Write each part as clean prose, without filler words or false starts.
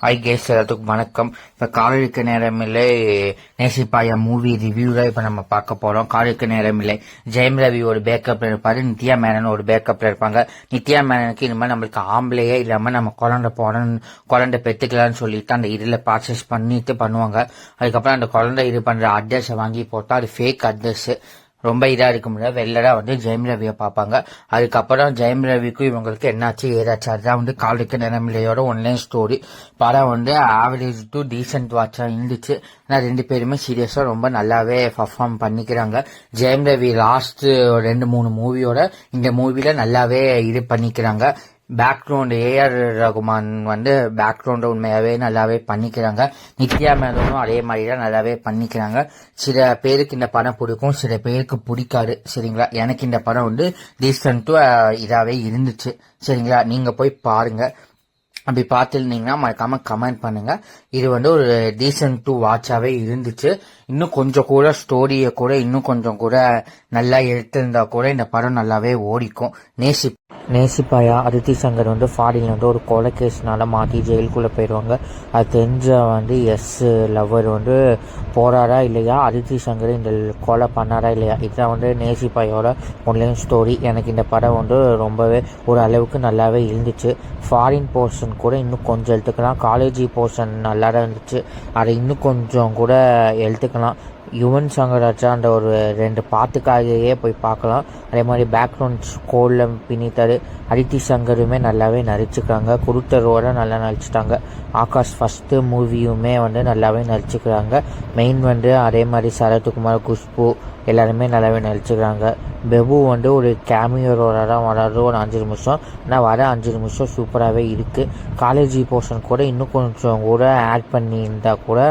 Hi guys, எல்லாத்துக்கும் வணக்கம். இப்போ காலைக்கு நேரமில்லை நேசிப்பாயா மூவி ரிவ்யூல இப்போ நம்ம பார்க்க போறோம். காலைக்கு நேரமில்லை ஜெயம் ரவி ஒரு பேக்கப்ல இருப்பாரு, நித்யா மேனன் ஒரு பேக்கப்ல இருப்பாங்க. நித்யா மேனனுக்கு இனிமேல் நம்மளுக்கு ஆம்பளையே இல்லாம நம்ம குழந்தை பெற்றுக்கலாம்னு சொல்லிட்டு அந்த இதுல ப்ராசஸ் பண்ணிட்டு பண்ணுவாங்க. அதுக்கப்புறம் அந்த குழந்தை இது பண்ற அட்ரஸை வாங்கி போட்டா அது ஃபேக் அட்ரஸ். ரொம்ப இதா இருக்க முடியாது. வெள்ளடா ஜெயம் ரவியை பார்ப்பாங்க. அதுக்கப்புறம் ஜெயம் ரவிக்கும் இவங்களுக்கு என்னாச்சு ஏதாச்சு, அதுதான் காலைக்கு நேரமில்லையோட ஒன்லைன் ஸ்டோரி. படம் ஆவரேஜ் டு டீசென்ட் வாட்சா இருந்துச்சு. ஆனா ரெண்டு பேருமே சீரியஸா ரொம்ப நல்லாவே பர்ஃபார்ம் பண்ணிக்கிறாங்க. ஜெயம் ரவி லாஸ்ட் 2-3 மூவியோட இந்த மூவில நல்லாவே இது பண்ணிக்கிறாங்க. பேக்ரவுண்ட் ஏஆர் ரகுமான் பேக்ரவுண்ட் உண்மையாவே நல்லாவே பண்ணிக்கிறாங்க. நித்யா மேனனும் அதே மாதிரி தான் நல்லாவே பண்ணிக்கிறாங்க. சில பேருக்கு இந்த படம் பிடிக்கும், சில பேருக்கு பிடிக்காது. சரிங்களா, எனக்கு இந்த படம் டீசென்ட் இதாவே இருந்துச்சு. சரிங்களா, நீங்க போய் பாருங்க. அப்படி பார்த்துருந்தீங்கன்னா மறக்காம கமெண்ட் பண்ணுங்க. இது ஒரு டீசென்ட் டு வாட்சாவே இருந்துச்சு. இன்னும் கொஞ்சம் கூட ஸ்டோரியை கூட இன்னும் கொஞ்சம் கூட நல்லா எடுத்திருந்தா கூட இந்த படம் நல்லாவே ஓடிக்கும். நேசிப்பாயா அதித்தி சங்கர் ஃபாரின்ல ஒரு கொலை கேஸ்னால மாட்டி ஜெயிலுக்குள்ள போயிடுவாங்க. அது தெரிஞ்ச எஸ் லவ்வர் போறாரா இல்லையா, அதித்தி சங்கர் இந்த கொலை பண்ணாரா இல்லையா, இதுதான் நேசிப்பாயோட ஒன்லைன் ஸ்டோரி. எனக்கு இந்த படம் ரொம்பவே ஒரு அளவுக்கு நல்லாவே இருந்துச்சு. ஃபாரின் போர்ஷன் கூட இன்னும் கொஞ்சம் எடுத்துக்கலாம். காலேஜ் போர்ஷன் நல்லா தான் இருந்துச்சு, அதை இன்னும் கொஞ்சம் கூட எடுத்துக்கலாம். யுவன் சங்கர் ராஜா அந்த ஒரு 2 பாட்டுக்காகவே போய் பார்க்கலாம். அதே மாதிரி பேக்ரவுண்ட் ஸ்கோரில் பின்னித்தாரு. அதித்தி சங்கருமே நல்லாவே நடிச்சுக்கிறாங்க. கொடுத்த ரோட நல்லா நடிச்சிட்டாங்க. ஆகாஷ் ஃபர்ஸ்ட் மூவியுமே நல்லாவே நடிச்சுக்கிறாங்க. மெயின் அதே மாதிரி சரத்குமார், குஷ்பு எல்லாருமே நல்லாவே நடிச்சுக்கிறாங்க. பெபு ஒரு கேமியோ ரோலாக தான் வராது, ஒரு 5 நிமிஷம். ஆனால் வர 5 நிமிஷம் சூப்பராகவே இருக்குது. காலேஜ் போர்ஷன் கூட இன்னும் கொஞ்சம் கூட ஆட் பண்ணியிருந்தா கூட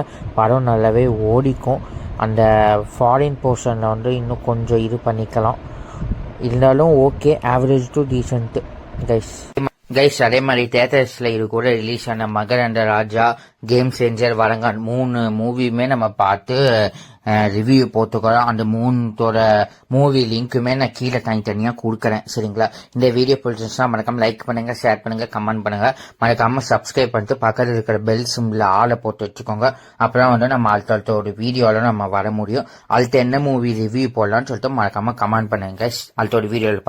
படம் நல்லாவே ஓடிக்கும். அந்த ஃபாரின் போர்ஷனில் இன்னும் கொஞ்சம் இது பண்ணிக்கலாம். இருந்தாலும் okay, average to decent guys. அதே மாதிரி தியேட்டர்ஸ்ல இது கூட ரிலீஸ் ஆன மகரந்த ராஜா, கேம் சேஞ்சர், வரங்கான் 3 மூவியுமே நம்ம பார்த்து ரிவ்யூ போட்டுக்கிறோம். அந்த 3 மூவி லிங்க்குமே நான் கீழே தனித்தனியா கொடுக்குறேன். சரிங்களா, இந்த வீடியோ பிடிச்சிருந்துச்சுன்னா மறக்காம லைக் பண்ணுங்க, ஷேர் பண்ணுங்க, கமெண்ட் பண்ணுங்க. மறக்காம சப்ஸ்கிரைப் பண்ணிட்டு பக்கத்தில் இருக்கிற பெல் சிம்பிள் ஆளை போட்டு வச்சுக்கோங்க. அப்புறம் நம்ம அடுத்த ஒரு வீடியோல நம்ம வர முடியும். அடுத்த என்ன மூவி ரிவ்யூ போடலாம்னு சொல்லிட்டு மறக்காம கமெண்ட் பண்ணுங்க. அடுத்த ஒரு வீடியோவில்